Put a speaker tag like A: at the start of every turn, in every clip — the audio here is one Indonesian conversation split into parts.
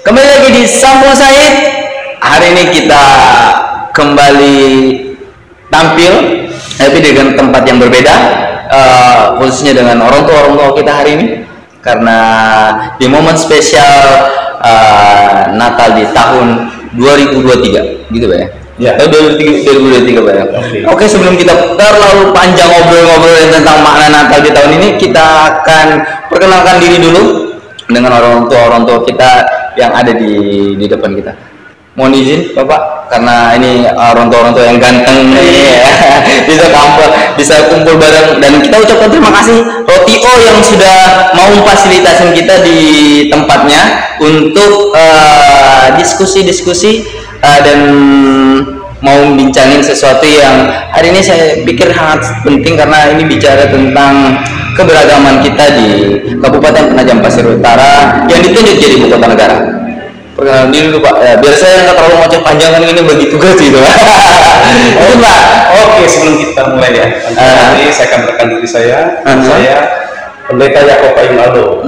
A: Kembali lagi di Sampung Said. Hari ini kita kembali tampil, tapi dengan tempat yang berbeda, khususnya dengan orang tua kita hari ini, karena di momen spesial Natal di tahun 2023, gitu Pak ya? Ya, 2023 Pak ya. Oke, sebelum kita terlalu panjang ngobrol-ngobrol tentang makna Natal di tahun ini, kita akan perkenalkan diri dulu dengan orang tua kita yang ada di depan kita. Mohon izin Bapak, karena ini orang tua yang ganteng nih ya. bisa kumpul bareng, dan kita ucapkan terima kasih Rotio yang sudah mau memfasilitasi kita di tempatnya untuk diskusi-diskusi dan mau bincangin sesuatu yang hari ini saya pikir sangat penting, karena ini bicara tentang keberagaman kita di Kabupaten Penajam Pasir Utara yang ditunjuk jadi ibu kota negara. Perkenalan diri dulu Pak, ya, biar saya nggak terlalu ngoceh panjangan, ini bagi tugas gitu. Itu Pak.
B: Oke, sebelum kita mulai ya, ini saya akan perkenalkan diri saya. Saya Pendeta Yakob Payung Aldo.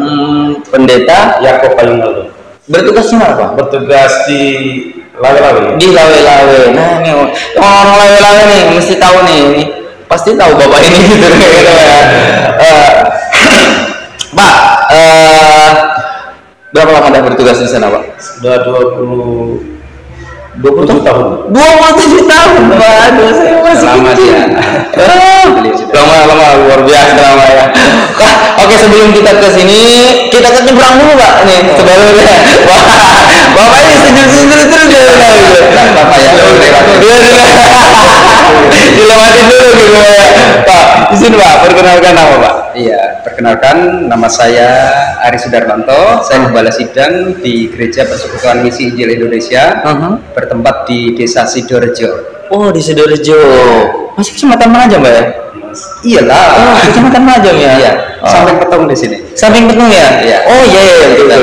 A: Pendeta
B: Yakob Payung Aldo.
A: Bertugas di mana Pak?
B: Bertugas di Lawe-Lawe.
A: Di Lawe-Lawe. Nah, ini orang Lawe-Lawe nih mesti tahu nih. Pasti tahu Bapak ini gitu ya. Pak, berapa lama Anda bertugas di sana, Pak?
B: Sudah 27 tahun.
A: 27 tahun. Waduh, saya masih
B: lama
A: kecil. Lama luar biasa lama ya. Oke, sebelum kita ke sini, kita ke nyebrang dulu, Pak. Nih, sebelumnya. Bapak ini senyum-senyum terus dia gitu. Bapak ya. Dilewatin dulu gitu ya. Pak, di sini Pak, perkenalkan nama Pak.
B: Iya, perkenalkan nama saya Ari Sudarmanto. Saya kepala sidang di Gereja Persekutuan Misi Injil Indonesia, bertempat di Desa Sidorejo.
A: Oh, di Sidorejo. Masih Kecamatan Penajam, Pak ya?
B: Iyalah.
A: Oh, Kecamatan Penajam ya?
B: Iya. Samping Petung di sini.
A: Samping Petung ya?
B: Iya.
A: Oh iya, betul.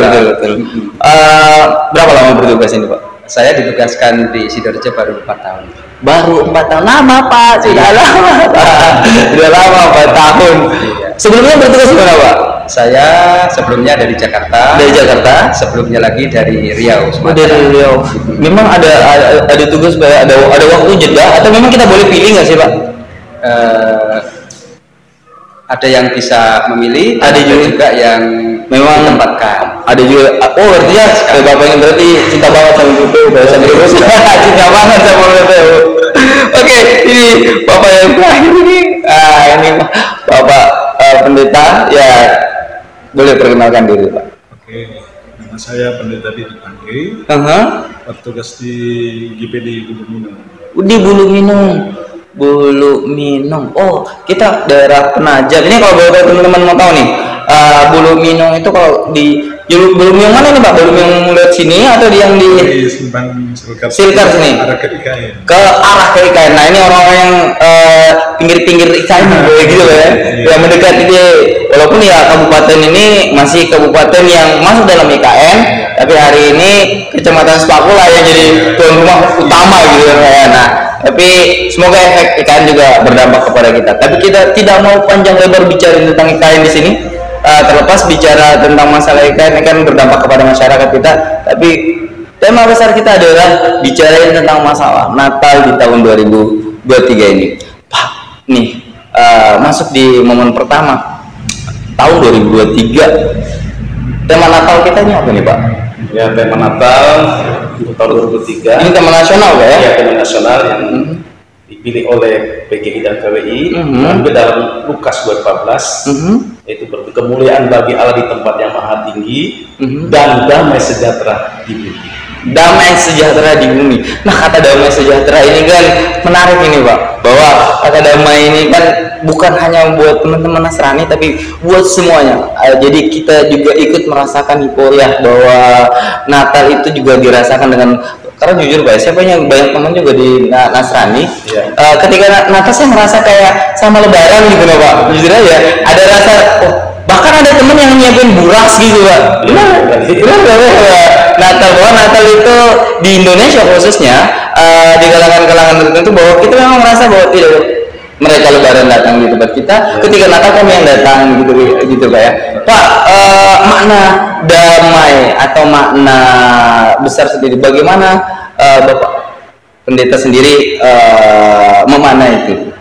A: Berapa lama bertugas ini Pak?
B: Saya ditugaskan di Sidorejo baru 4 tahun.
A: Baru 4 tahun, lama Pak, sudah lama. Sudah lama 4 tahun.
B: Iya.
A: Sebelumnya bertugas di mana Pak?
B: Saya sebelumnya dari Jakarta.
A: Dari Jakarta.
B: Sebelumnya lagi dari Riau.
A: Dari Riau. Memang ada tugas Pak, ada waktu jeda, atau memang kita boleh pilih nggak sih Pak?
B: Ada yang bisa memilih,
A: ada juga
B: yang
A: memang
B: ditempatkan.
A: Ada juga. Oh, berarti ya Bapak ini berarti cinta banget sama BPU, bahasa Inggris. Cinta banget sama BPU. Oke, ini Bapak yang terakhir ini. Ini Bapak pendeta, ya boleh perkenalkan diri Pak.
C: Oke, nama saya Pendeta Didi Pangge. Bertugas di GPD Bulu Minung.
A: Di Bulu Minung. Oh, kita daerah Penajam. Ini kalau teman-teman mau tahu nih, Bulu Minung itu kalau di Bulu Minung mana nih Pak? Bulu Minung lihat sini atau yang di
C: Simpang
A: Silkar sini?
C: Arah ke IKN.
A: Ke arah ke IKN. Nah, ini orang-orang yang pinggir-pinggir IKN gitu ya. Yang mendekati dia. Walaupun ya kabupaten ini masih kabupaten yang masuk dalam IKN, tapi hari ini Kecamatan Sepakula yang jadi tuan rumah utama gitu ya. Nah, tapi semoga efek IKN juga berdampak kepada kita. Tapi kita tidak mau panjang lebar bicara tentang IKN di sini. Terlepas bicara tentang masalah IKN kan berdampak kepada masyarakat kita, tapi tema besar kita adalah bicarain tentang masalah Natal di tahun 2023 ini. Pak, nih masuk di momen pertama tahun 2023. Tema Natal kita ini apa nih Pak?
B: Ya, tema Natal untuk tahun 2023.
A: Ini tema nasional Pak ya?
B: Ya, tema nasional yang dipilih oleh PGI dan KWI. Juga dalam Lukas 2:14, yaitu kemuliaan bagi Allah di tempat yang maha tinggi dan damai sejahtera di bumi.
A: Damai sejahtera di bumi. Nah, kata damai sejahtera ini kan menarik ini Pak, bahwa kata damai ini kan bukan hanya buat teman-teman Nasrani, tapi buat semuanya. Jadi kita juga ikut merasakan euforia bahwa Natal itu juga dirasakan dengan, karena jujur Pak, saya banyak teman juga di Nasrani. Ketika Natal saya merasa kayak sama Lebaran gitu loh Pak. Jujur aja, ada rasa, bahkan ada teman yang nyiapin buras gitu Pak. Benar. Natal itu di Indonesia khususnya, di kalangan tertentu, bahwa kita memang merasa bahwa tidak, mereka Lebaran datang di tempat kita, ketika Natal kami yang datang gitu Pak ya. Pak, makna damai atau makna besar sendiri, bagaimana Bapak Pendeta sendiri memaknai itu?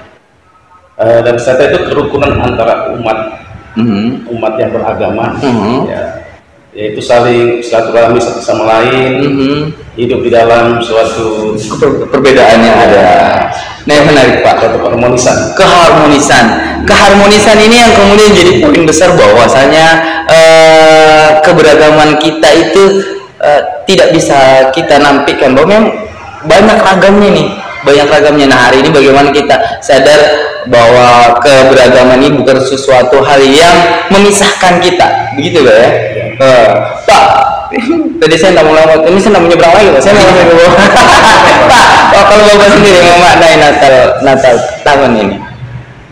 B: Dan saya itu kerukunan antara umat yang beragama, ya, yaitu saling silaturahmi satu sama lain, hidup di dalam suatu
A: perbedaannya ada. Nah, yang menarik Pak, keharmonisan ini yang kemudian jadi poin besar, bahwasanya keberagaman kita itu tidak bisa kita nampikkan, bahwa memang banyak ragamnya. Nah, hari ini bagaimana kita sadar bahwa keberagaman ini bukan sesuatu hal yang memisahkan kita, begitu Pak ya? Pak, tadi saya tidak mau lewat, ini saya tidak menyeberang lagi Pak, saya mau langsung ke bawah. Pak, kalau Bapak sendiri memaknai Natal tahun ini?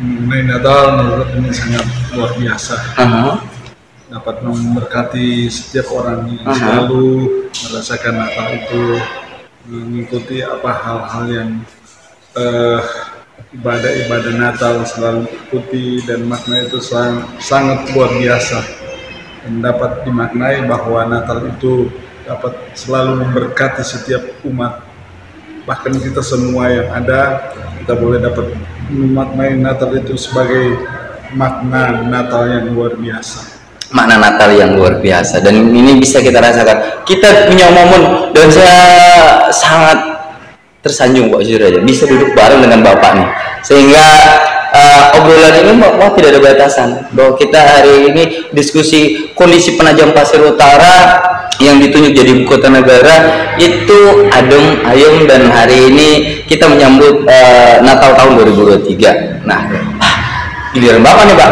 C: Mengenai Natal, menurut ini sangat luar biasa. Dapat memberkati setiap orang yang selalu merasakan Natal itu, mengikuti hal-hal yang ibadah Natal selalu ikuti, dan makna itu sangat luar biasa, dan dapat dimaknai bahwa Natal itu dapat selalu memberkati setiap umat, bahkan kita semua yang ada, kita boleh dapat memaknai Natal itu sebagai makna Natal yang luar biasa.
A: Makna Natal yang luar biasa, dan ini bisa kita rasakan. Kita punya momen, dan saya sangat tersanjung Pak jujur aja bisa duduk bareng dengan Bapak nih, sehingga obrolan ini Bapak tidak ada batasan, bahwa kita hari ini diskusi kondisi Penajam Pasir Utara yang ditunjuk jadi ibu kota negara itu adem ayem, dan hari ini kita menyambut Natal tahun 2023. Nah, giliran Bapak nih Pak.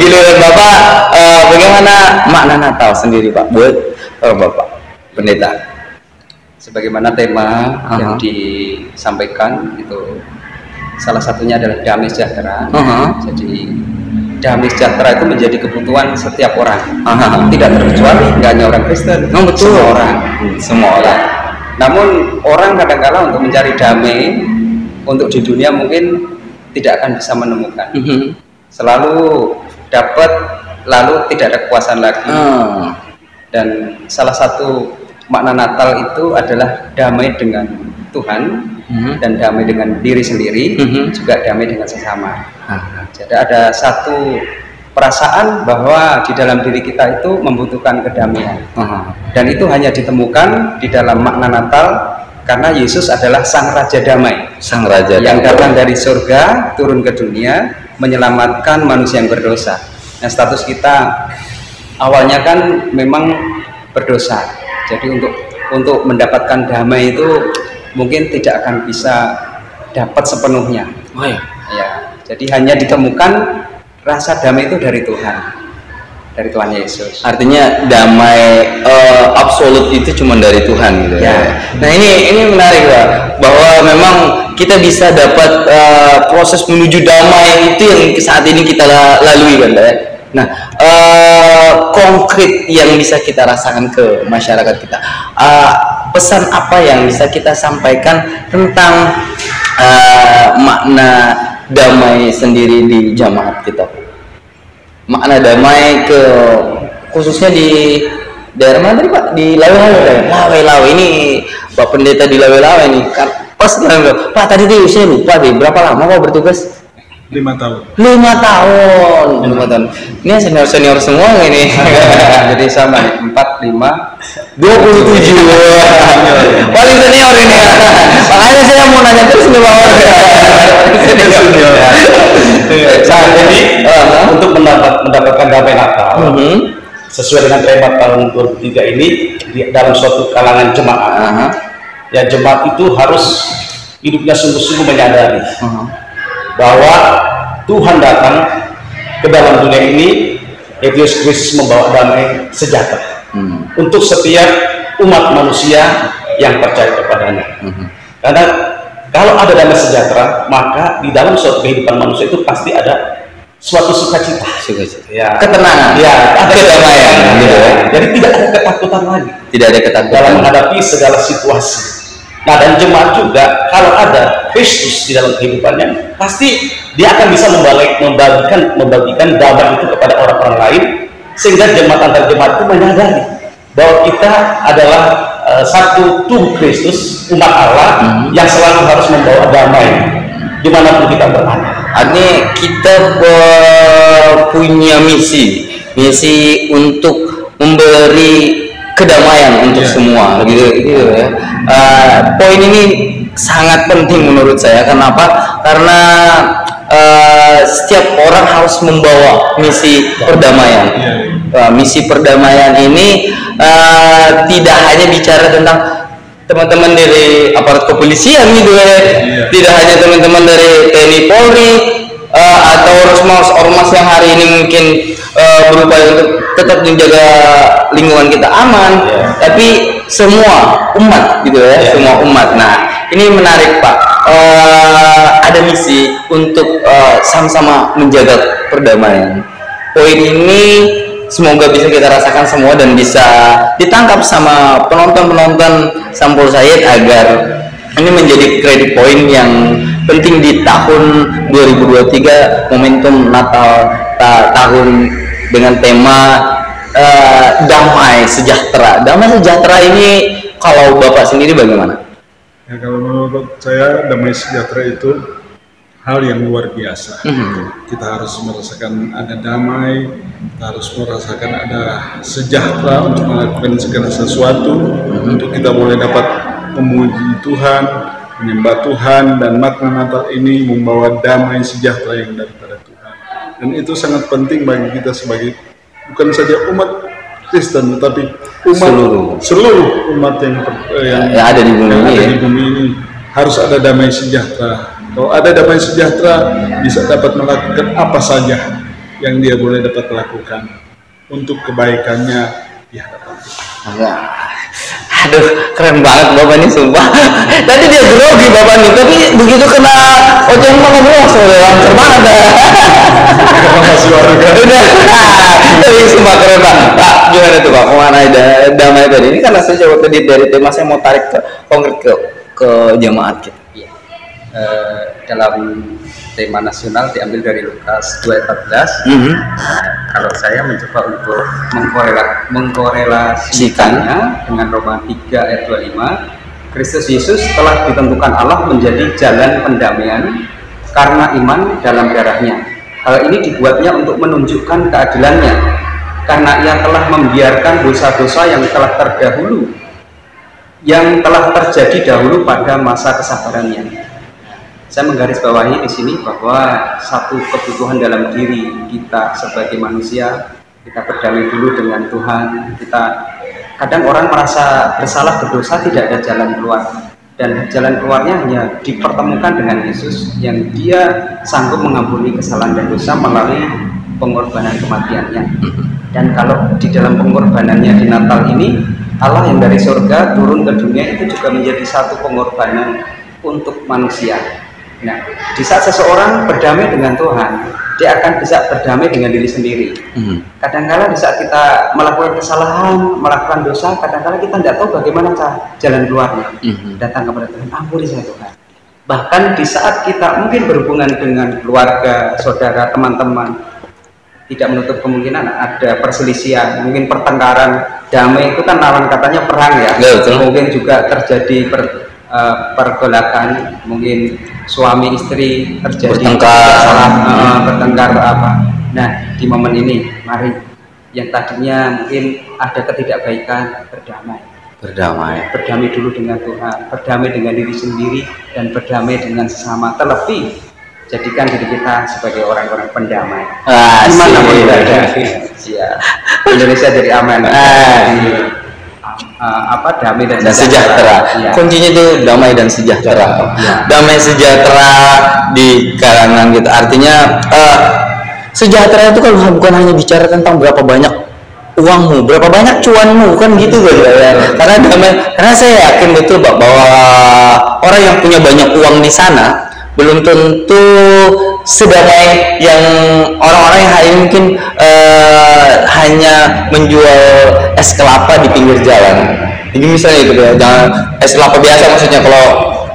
A: giliran Bapak bagaimana makna Natal sendiri Pak buat Bapak Pendeta?
D: Sebagaimana tema yang disampaikan itu, salah satunya adalah damai sejahtera. Jadi damai sejahtera itu menjadi kebutuhan setiap orang, tidak terkecuali, nggak hanya orang Kristen, semua orang. Namun orang kadang-kala untuk mencari damai untuk di dunia mungkin tidak akan bisa menemukan. Selalu dapat, lalu tidak ada kepuasan lagi. Dan salah satu makna Natal itu adalah damai dengan Tuhan, dan damai dengan diri sendiri, juga damai dengan sesama. Jadi ada satu perasaan bahwa di dalam diri kita itu membutuhkan kedamaian, dan itu hanya ditemukan di dalam makna Natal, karena Yesus adalah Sang Raja Damai, yang datang dari surga turun ke dunia menyelamatkan manusia yang berdosa. Nah, status kita awalnya kan memang berdosa. Jadi untuk mendapatkan damai itu mungkin tidak akan bisa dapat sepenuhnya. Ya, jadi hanya ditemukan rasa damai itu dari Tuhan Yesus.
A: Artinya damai absolut itu cuma dari Tuhan gitu ya. Nah, ini menarik Pak, bahwa memang kita bisa dapat proses menuju damai itu yang saat ini kita lalui kan ya. Nah, konkret yang bisa kita rasakan ke masyarakat kita, pesan apa yang bisa kita sampaikan tentang makna damai sendiri di jamaat kita? Makna damai khususnya di daerah mana tadi Pak? Di Lawe-Lawe ini Pak Pendeta di Lawe-Lawe ini kan pas Pak tadi tuh saya lupa deh, berapa lama Pak bertugas?
C: 5 tahun.
A: 5 tahun. Ini senior semua ini.
D: Jadi sama nih, 4, 5,
A: 27. Paling senior ini. Makanya saya mau nanya terus nih Pak.
B: Jadi untuk mendapatkan damai Natal, sesuai dengan tema tahun 2003 ini, dalam suatu kalangan jemaat, ya jemaat itu harus hidupnya sungguh-sungguh menyadari bahwa Tuhan datang ke dalam dunia ini, Yesus Kristus membawa damai sejahtera untuk setiap umat manusia yang percaya kepadanya. Karena kalau ada damai sejahtera, maka di dalam suatu kehidupan manusia itu pasti ada suatu sukacita,
A: ya, ketenangan, ya, ada kedamaian,
B: jadi tidak ada ketakutan lagi, dalam menghadapi segala situasi. Nah, dan jemaat juga kalau ada Kristus di dalam kehidupannya, pasti dia akan bisa membagikan damai itu kepada orang-orang lain sehingga jemaat antar jemaat itu menyadari bahwa kita adalah satu tubuh Kristus, umat Allah yang selalu harus membawa damai dimanapun kita berada.
A: Artinya kita punya misi untuk memberi kedamaian untuk semua, gitu ya. Poin ini sangat penting menurut saya. Kenapa? Karena setiap orang harus membawa misi perdamaian. Misi perdamaian ini tidak hanya bicara tentang teman-teman dari aparat kepolisian gitu ya, tidak hanya teman-teman dari TNI Polri atau ormas yang hari ini mungkin berupaya untuk tetap menjaga lingkungan kita aman, tapi semua umat gitu ya, semua umat. Nah, ini menarik Pak, ada misi untuk sama-sama menjaga perdamaian. Poin ini semoga bisa kita rasakan semua dan bisa ditangkap sama penonton-penonton Sampul Said agar ini menjadi credit point yang penting di tahun 2023, momentum Natal tahun dengan tema damai sejahtera. Damai sejahtera ini kalau Bapak sendiri bagaimana?
C: Ya, kalau menurut saya damai sejahtera itu hal yang luar biasa. Kita harus merasakan ada damai, kita harus merasakan ada sejahtera untuk melakukan segala sesuatu, untuk kita boleh dapat memuji Tuhan, menyembah Tuhan, dan makna Natal ini membawa damai sejahtera yang daripada Tuhan. Dan itu sangat penting bagi kita sebagai bukan saja umat Kristen, tetapi umat seluruh umat yang
A: ada di bumi
C: ini harus ada damai sejahtera. Kalau ada damai sejahtera, bisa dapat melakukan apa saja yang dia boleh dapat lakukan untuk kebaikannya di hadapan Tuhan.
A: Aduh, keren banget Bapak ini sumpah. Tadi dia grogi Bapak nih, tapi begitu kena Ojeng ngomong langsung lancar banget dah.
C: Makasih warga.
A: Udah, tapi sumpah keren banget. Pak, gimana tuh Pak? Kemana damai tadi? Ini karena saya coba tadi dari tema, saya mau tarik ke konkret ke jemaat kita.
D: Dalam tema nasional diambil dari Lukas 2:14. Kalau saya mencoba untuk mengkorelasikannya dengan Roma 3 ayat 25, Kristus Yesus telah ditentukan Allah menjadi jalan pendamaian karena iman dalam darahnya. Hal ini dibuatnya untuk menunjukkan keadilannya, karena ia telah membiarkan dosa-dosa yang telah terjadi dahulu pada masa kesabarannya. Saya menggarisbawahi di sini bahwa satu kebutuhan dalam diri kita sebagai manusia, kita berdamai dulu dengan Tuhan. Kadang orang merasa bersalah, berdosa, tidak ada jalan keluar, dan jalan keluarnya hanya dipertemukan dengan Yesus yang dia sanggup mengampuni kesalahan dan dosa melalui pengorbanan kematiannya. Dan kalau di dalam pengorbanannya di Natal ini, Allah yang dari surga turun ke dunia itu juga menjadi satu pengorbanan untuk manusia. Nah, di saat seseorang berdamai dengan Tuhan, dia akan bisa berdamai dengan diri sendiri. Kadang-kala di saat kita melakukan kesalahan, melakukan dosa, kadang-kala kita tidak tahu bagaimana jalan keluarnya. Datang kepada Tuhan, ampuni saya Tuhan. Bahkan di saat kita mungkin berhubungan dengan keluarga, saudara, teman-teman, tidak menutup kemungkinan ada perselisihan, mungkin pertengkaran. Damai itu kan lawan katanya perang ya. Mungkin juga terjadi pergolakan, mungkin suami istri terjadi bertengkar apa. Nah, di momen ini mari yang tadinya mungkin ada ketidakbaikan, berdamai dulu dengan Tuhan, berdamai dengan diri sendiri, dan berdamai dengan sesama. Terlebih jadikan diri kita sebagai orang-orang pendamai. Gimana mau berada? Indonesia jadi aman. Damai dan
A: sejahtera. Kuncinya itu damai dan sejahtera. Damai sejahtera di kalangan kita. Artinya sejahtera itu kan bukan hanya bicara tentang berapa banyak uangmu, berapa banyak cuanmu, kan gitu ya. Karena saya yakin betul bahwa orang yang punya banyak uang di sana belum tentu sedamai yang orang-orang yang hari ini mungkin hanya menjual es kelapa di pinggir jalan. Jadi misalnya gitu ya, jangan es kelapa biasa, maksudnya kalau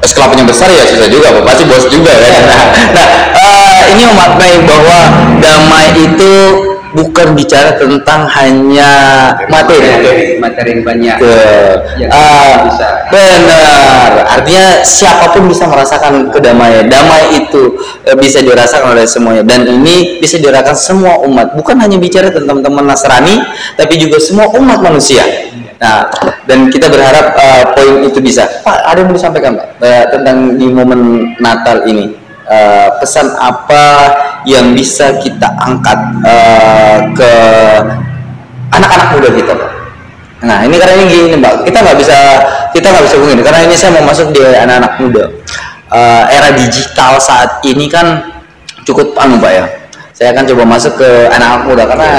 A: es kelapanya besar ya susah juga, pasti bos juga ya. Nah, ini memaknai bahwa damai itu bukan bicara tentang hanya materi
D: yang banyak.
A: Bisa. Benar. Artinya siapapun bisa merasakan kedamaian. Damai itu bisa dirasakan oleh semuanya, dan ini bisa dirasakan semua umat. Bukan hanya bicara tentang teman Nasrani, tapi juga semua umat manusia. Nah, dan kita berharap poin itu bisa. Pak, ada yang mau disampaikan Pak tentang di momen Natal ini? Pesan apa yang bisa kita angkat ke anak-anak muda kita, Pak? Nah, ini karena ini gini, Pak, kita nggak bisa begini, karena ini saya mau masuk di anak-anak muda. Era digital saat ini kan cukup Pak ya. Saya akan coba masuk ke anak-anak muda, karena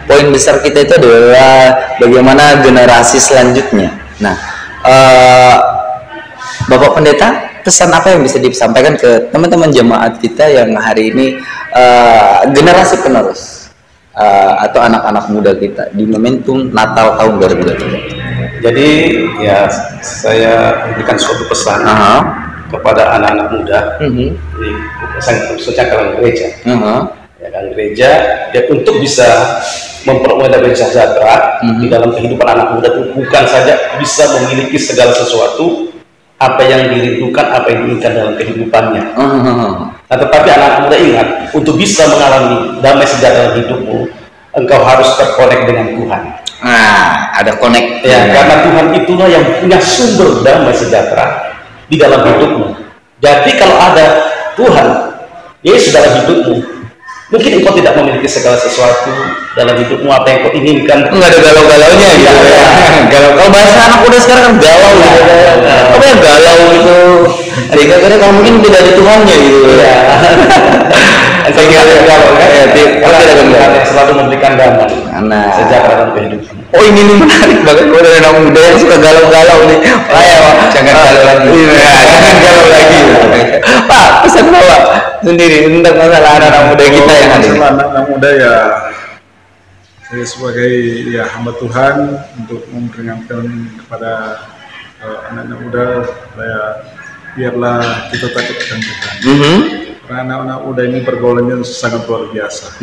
A: poin besar kita itu adalah bagaimana generasi selanjutnya. Nah, Bapak Pendeta, pesan apa yang bisa disampaikan ke teman-teman jemaat kita yang hari ini generasi penerus atau anak-anak muda kita di momentum Natal tahun 2023?
B: Jadi ya, saya berikan suatu pesan kepada anak-anak muda, khususnya kalangan gereja. Ya kan, gereja ya, untuk bisa memperoleh damai sejahtera di dalam kehidupan anak muda itu bukan saja bisa memiliki segala sesuatu apa yang dirindukan, apa yang diinginkan dalam kehidupannya. Nah, tetapi anak muda ingat, untuk bisa mengalami damai sejahtera hidupmu, engkau harus terkonek dengan Tuhan.
A: Ada konek
B: ya, karena Tuhan itulah yang punya sumber damai sejahtera di dalam hidupmu. Jadi kalau ada Tuhan Yesus dalam hidupmu, mungkin engkau tidak memiliki segala sesuatu dalam hidupmu apa yang kau inginkan.
A: Enggak ada galau-galaunya gitu ya. Galau. Kalau bahasa anak muda sekarang kan galau gitu. Apa yang galau itu? Sehingga kalau mungkin tidak ada Tuhannya gitu. Ya.
B: Sehingga galau kan? Kalau ada Tuhan yang selalu memberikan damai sejahtera dalam kehidupan.
A: Oh, ini nih menarik banget buat anak muda yang suka galau-galau nih.
D: Jangan galau lagi.
A: Jangan galau lagi. Pak, pesan Bapak sendiri tentang masalah anak-anak muda kita yang ada.
C: Anak-anak muda ya, saya sebagai ya hamba Tuhan untuk memperingatkan kepada anak-anak muda supaya biarlah kita takut akan Tuhan. Karena anak-anak muda ini pergaulannya sangat luar biasa.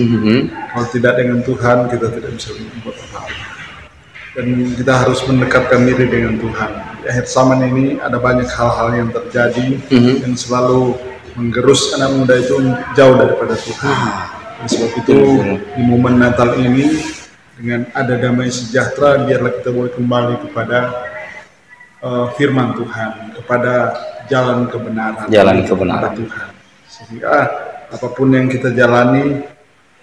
C: Kalau tidak dengan Tuhan, kita tidak bisa membuat apa-apa. Dan kita harus mendekatkan diri dengan Tuhan. Di akhir zaman ini ada banyak hal-hal yang terjadi yang selalu menggerus anak muda itu jauh daripada Tuhan. Sebab itu di momen Natal ini, dengan ada damai sejahtera, biarlah kita boleh kembali kepada firman Tuhan, kepada jalan kebenaran Tuhan. Sehingga apapun yang kita jalani,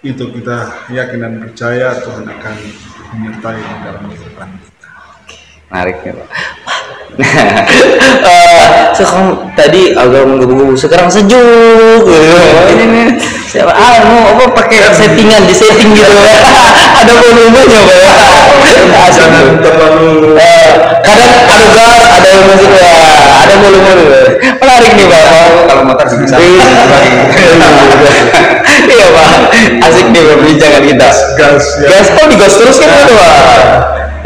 C: itu kita yakin dan percaya Tuhan akan menyertai dalam kehidupan kita.
A: Menarik ya Pak. Sekarang tadi agak menggebu-gebu, sekarang sejuk. Ini siapa? Mau apa pakai settingan, di setting gitu. Ada volumenya Pak ya. Kadang ada gas, ada musik ya, ada volume. Menarik nih Pak.
D: Kalau motor bisa.
A: Iya Pak, asik nih perbincangan kita. Gas kok digas terus kan itu Pak.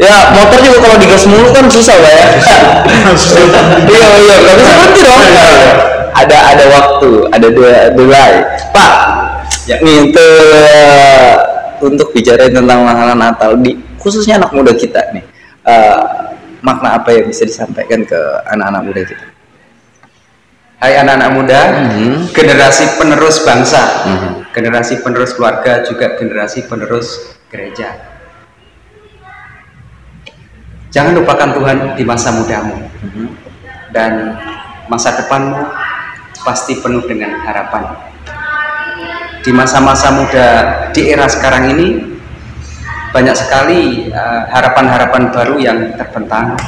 A: Ya, motor juga kalau digas mulu kan susah Pak ya. Iya, tapi seperti dong. Ada waktu, ada delay. Pak, ya nih untuk bicara tentang masalah Natal di khususnya anak muda kita nih, makna apa yang bisa disampaikan ke anak-anak muda kita?
D: Hai anak-anak muda, generasi penerus bangsa, generasi penerus keluarga, juga generasi penerus gereja. Jangan lupakan Tuhan di masa mudamu, dan masa depanmu pasti penuh dengan harapan. Di masa-masa muda di era sekarang ini, banyak sekali harapan-harapan baru yang terbentang,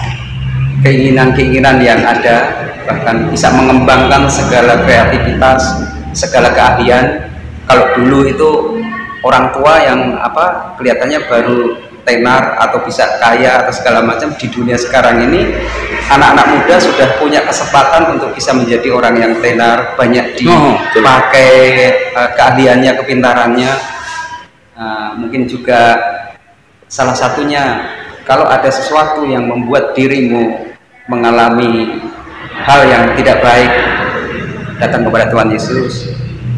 D: keinginan-keinginan yang ada, bahkan bisa mengembangkan segala kreativitas, segala keahlian. Kalau dulu itu orang tua yang kelihatannya baru tenar atau bisa kaya atau segala macam, di dunia sekarang ini anak-anak muda sudah punya kesempatan untuk bisa menjadi orang yang tenar, banyak dipakai keahliannya, kepintarannya. Mungkin juga salah satunya, kalau ada sesuatu yang membuat dirimu mengalami hal yang tidak baik, datang kepada Tuhan Yesus,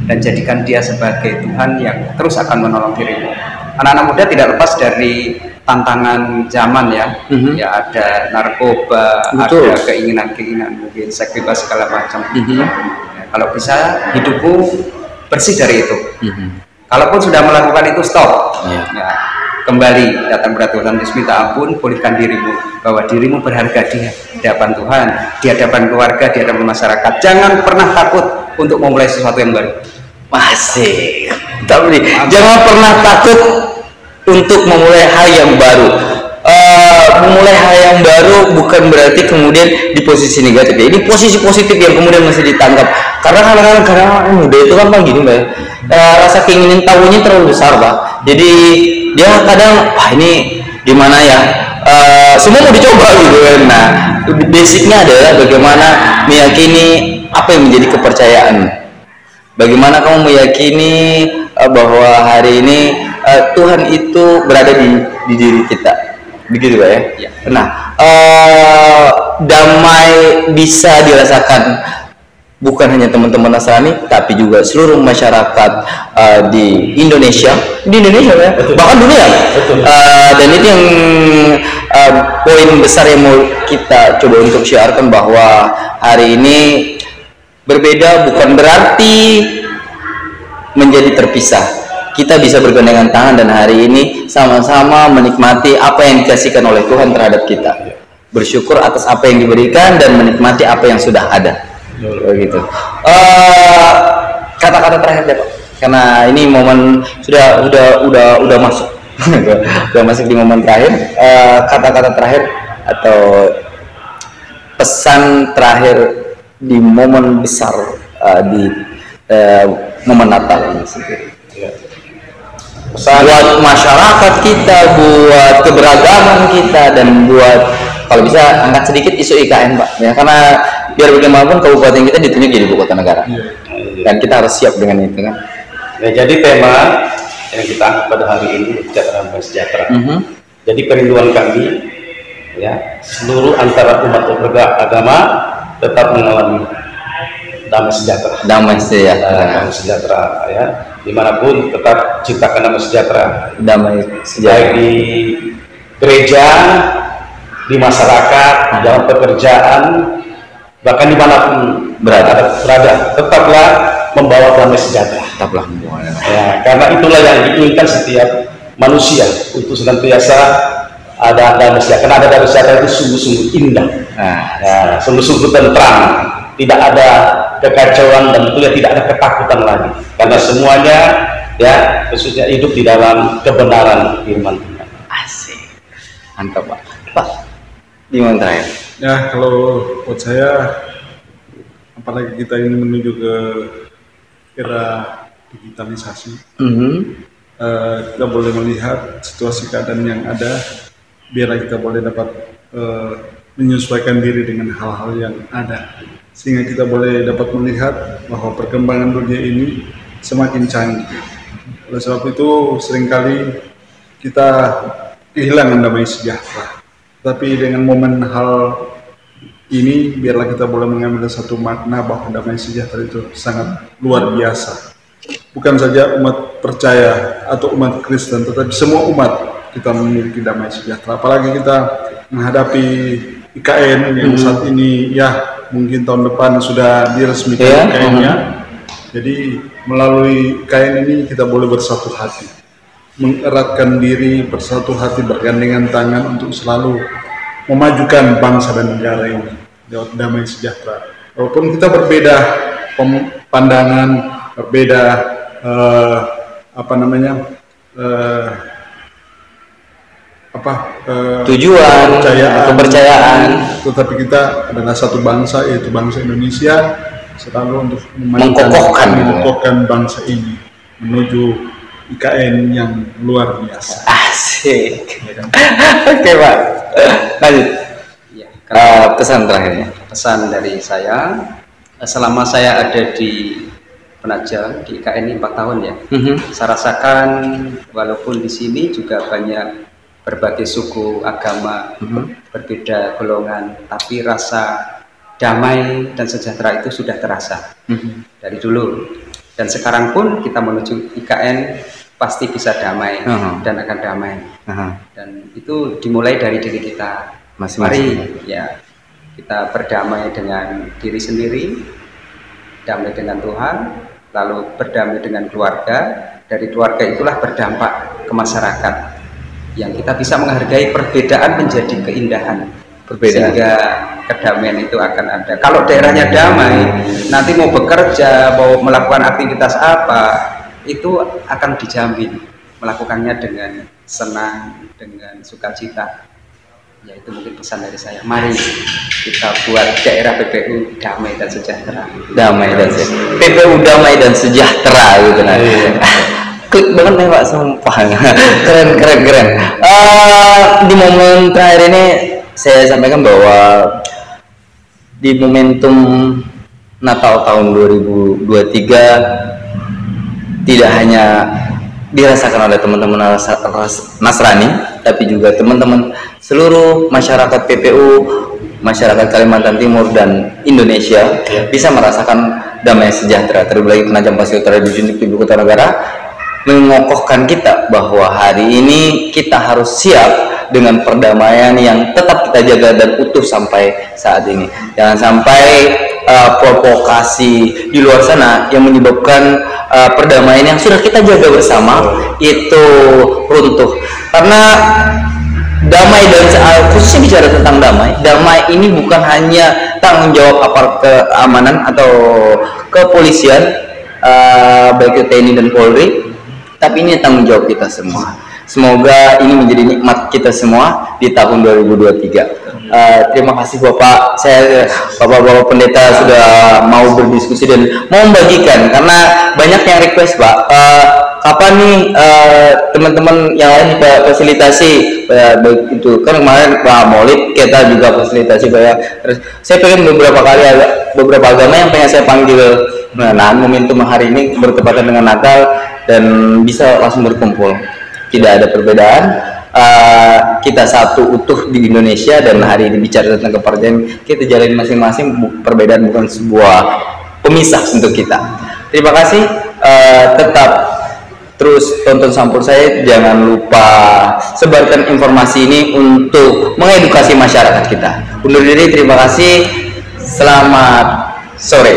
D: dan jadikan dia sebagai Tuhan yang terus akan menolong dirimu. Anak-anak muda tidak lepas dari tantangan zaman ya, ya ada narkoba,
A: betul,
D: ada keinginan-keinginan mungkin seks bebas segala macam. Ya, kalau bisa hidupmu bersih dari itu. Kalaupun sudah melakukan itu stop, ya, kembali datang kepada Tuhan, terus minta ampun, pulihkan dirimu, bahwa dirimu berharga di hadapan Tuhan, di hadapan keluarga, di hadapan masyarakat. Jangan pernah takut untuk memulai sesuatu yang baru.
A: Masih, tapi jangan pernah takut untuk memulai hal yang baru. Memulai hal yang baru bukan berarti kemudian di posisi negatif ya. Ini posisi positif yang kemudian mesti ditangkap. Karena kadang-kadang muda itu kan gini Mbak, rasa keinginan tahunya terlalu besar Pak. Jadi dia kadang ini gimana ya, semua mau dicoba gitu kan. Nah, basicnya adalah bagaimana meyakini apa yang menjadi kepercayaan. Bagaimana kamu meyakini bahwa hari ini Tuhan itu berada di diri kita, begitu Pak ya? Ya. Nah, damai bisa dirasakan bukan hanya teman-teman Nasrani, tapi juga seluruh masyarakat di Indonesia ya, bahkan dunia. Dan itu yang poin besar yang mau kita coba untuk syiarkan, bahwa hari ini berbeda bukan berarti menjadi terpisah. Kita bisa bergandengan tangan dan hari ini sama-sama menikmati apa yang dikasihkan oleh Tuhan terhadap kita. Bersyukur atas apa yang diberikan dan menikmati apa yang sudah ada. Begitu. Kata-kata terakhir deh Pak. Karena ini momen udah masuk. Udah masuk di momen terakhir. Kata-kata terakhir atau pesan terakhir di momen besar di momen Natal ini sendiri. Buat masyarakat kita, buat keberagaman kita, dan buat kalau bisa angkat sedikit isu IKN Pak ya, karena biar bagaimanapun kabupaten kita ditunjuk jadi ibu kota negara dan kita harus siap dengan itu kan
B: ya. Jadi tema yang kita angkat pada hari ini Kesejahteraan dan Sejahtera. Jadi perinduan kami ya, seluruh antara umat beragama tetap mengalami damai sejahtera ya, dimanapun tetap ciptakan damai sejahtera baik di gereja, di masyarakat, dalam pekerjaan, bahkan dimanapun berada tetaplah membawa damai sejahtera, ya, karena itulah yang diinginkan setiap manusia, untuk senantiasa ada damai sejahtera. Karena ada damai sejahtera itu sungguh-sungguh indah, ya, sungguh-sungguh tentram, tidak ada kekacauan, dan tentunya tidak ada ketakutan lagi, karena semuanya ya khususnya hidup di dalam kebenaran firman Tuhan.
A: Asik, mantap Pak. Gimana terakhir?
C: Ya, kalau buat saya, apalagi kita ini menuju ke era digitalisasi, kita boleh melihat situasi keadaan yang ada, biarlah kita boleh dapat menyesuaikan diri dengan hal-hal yang ada, sehingga kita boleh dapat melihat bahwa perkembangan dunia ini semakin canggih. Oleh sebab itu seringkali kita kehilangan damai sejahtera. Tapi dengan momen hal ini, biarlah kita boleh mengambil satu makna bahwa damai sejahtera itu sangat luar biasa. Bukan saja umat percaya atau umat Kristen, tetapi semua umat kita memiliki damai sejahtera. Apalagi kita menghadapi IKN yang saat ini ya mungkin tahun depan sudah diresmikan IKN-nya. Jadi melalui IKN ini kita boleh bersatu hati, mengeratkan diri, bersatu hati, bergandengan tangan untuk selalu memajukan bangsa dan negara ini lewat damai sejahtera. Walaupun kita berbeda pandangan, berbeda
A: tujuan, kepercayaan,
C: tetapi kita adalah satu bangsa, yaitu bangsa Indonesia, selalu untuk mengokohkan bangsa ini menuju IKN yang luar biasa.
A: Asik. Oke Pak, lanjut.
D: Ya,
A: pesan terakhirnya.
D: Pesan dari saya, selama saya ada di Penajam di IKN ini 4 tahun ya, saya rasakan walaupun di sini juga banyak berbagai suku, agama, berbeda golongan, tapi rasa damai dan sejahtera itu sudah terasa dari dulu. Dan sekarang pun kita menuju IKN pasti bisa damai dan akan damai. Dan itu dimulai dari diri kita. Mari ya kita berdamai dengan diri sendiri, damai dengan Tuhan, lalu berdamai dengan keluarga. Dari keluarga itulah berdampak ke masyarakat, yang kita bisa menghargai perbedaan menjadi keindahan. Sehingga kedamaian itu akan ada. Kalau daerahnya damai, nanti mau bekerja, mau melakukan aktivitas apa, itu akan dijamin melakukannya dengan senang, dengan sukacita. Ya, itu mungkin pesan dari saya. Mari kita buat daerah PPU damai dan sejahtera.
A: Damai dan sejahtera. PPU damai dan sejahtera gitu nah. Klik banget nih Pak, sumpah. Keren. Di momen terakhir ini saya sampaikan bahwa di momentum Natal tahun 2023 tidak hanya dirasakan oleh teman-teman Nasrani, tapi juga teman-teman seluruh masyarakat PPU, masyarakat Kalimantan Timur dan Indonesia bisa merasakan damai sejahtera. Terlebih lagi Penajam Pasir Utara di ibu kota negara mengokohkan kita bahwa hari ini kita harus siap dengan perdamaian yang tetap kita jaga dan utuh sampai saat ini. Jangan sampai provokasi di luar sana yang menyebabkan perdamaian yang sudah kita jaga bersama itu runtuh. Karena damai dan khususnya bicara tentang damai ini bukan hanya tanggung jawab aparat keamanan atau kepolisian, baik itu TNI dan Polri, tapi ini tanggung jawab kita semua. Semoga ini menjadi nikmat kita semua di tahun 2023. Terima kasih Bapak, Bapak Pendeta sudah mau berdiskusi dan mau membagikan, karena banyak yang request Pak, kapan nih teman-teman yang lain juga fasilitasi, baik itu kan kemarin Pak Maulid kita juga fasilitasi Pak. Terus saya pengen beberapa agama yang pengen saya panggil. Nah, momentum hari ini bertepatan dengan Natal dan bisa langsung berkumpul. Tidak ada perbedaan, kita satu utuh di Indonesia, dan hari ini bicara tentang kepercayaan kita jalani masing-masing. Perbedaan bukan sebuah pemisah untuk kita. Terima kasih, tetap terus tonton Sampul saya, jangan lupa sebarkan informasi ini untuk mengedukasi masyarakat kita. Undur diri, terima kasih, selamat sore.